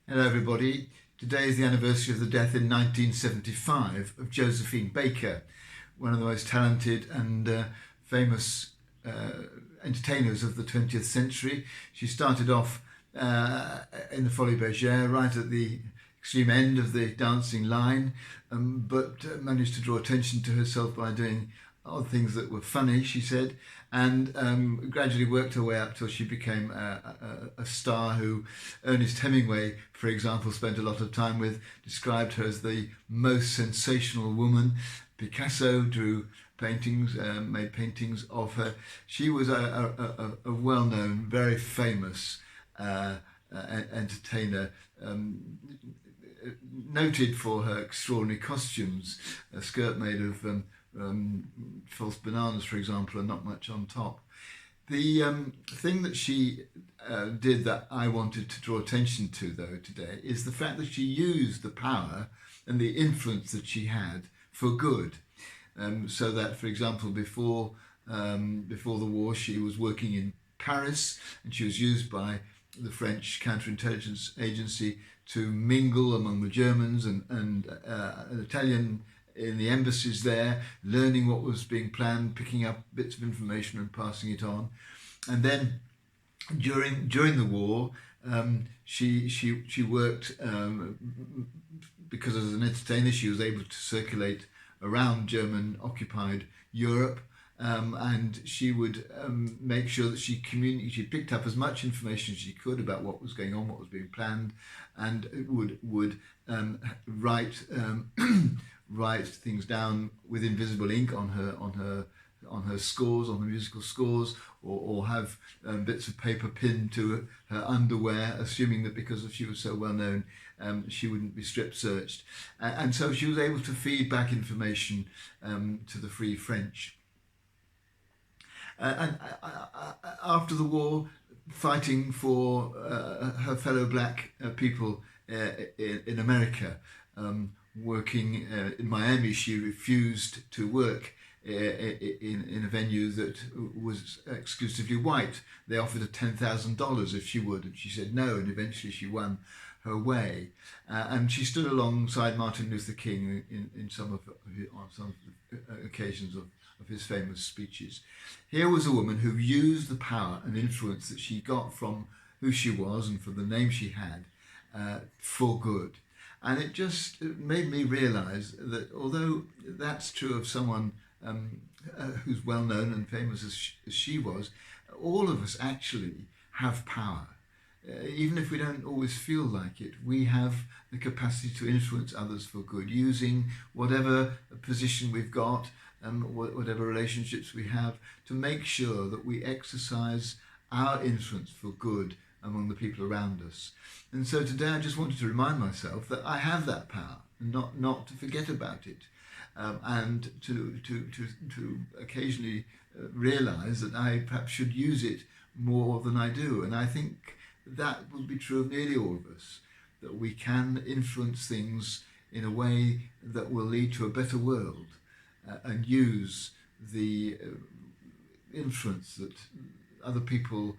Hello everybody. Today is the anniversary of the death in 1975 of Josephine Baker, one of the most talented and famous entertainers of the 20th century. She started off in the Folies Bergère, right at the extreme end of the dancing line, but managed to draw attention to herself by doing odd things that were funny, she said, and gradually worked her way up till she became a star who Ernest Hemingway, for example, spent a lot of time with, described her as the most sensational woman. Picasso drew paintings, made paintings of her. She was a well-known, very famous entertainer, noted for her extraordinary costumes, a skirt made of false bananas, for example, and not much on top. The thing that she did that I wanted to draw attention to, though, today is the fact that she used the power and the influence that she had for good. So that, for example, before the war, she was working in Paris, and she was used by the French counterintelligence agency to mingle among the Germans and an Italian in the embassies there, learning what was being planned, picking up bits of information and passing it on. And then during the war, she worked, because as an entertainer she was able to circulate around German-occupied Europe, and she would make sure that she picked up as much information as she could about what was going on, what was being planned, and would write things down with invisible ink on her scores, on her musical scores, or have bits of paper pinned to her underwear, assuming that because she was so well known, she wouldn't be strip searched, and so she was able to feed back information to the Free French. And after the war, fighting for her fellow black people in America, working in Miami, she refused to work in a venue that was exclusively white. They offered her $10,000 if she would, and she said no, and eventually she won her way. And she stood alongside Martin Luther King on some of the occasions of his famous speeches. Here was a woman who used the power and influence that she got from who she was and from the name she had for good. And it just made me realise that although that's true of someone who's well known and famous as she was, all of us actually have power. Even if we don't always feel like it, we have the capacity to influence others for good, using whatever position we've got, whatever relationships we have, to make sure that we exercise our influence for good among the people around us. And so today I just wanted to remind myself that I have that power, and not to forget about it, and to occasionally realise that I perhaps should use it more than I do. And I think that will be true of nearly all of us, that we can influence things in a way that will lead to a better world, and use the influence that other people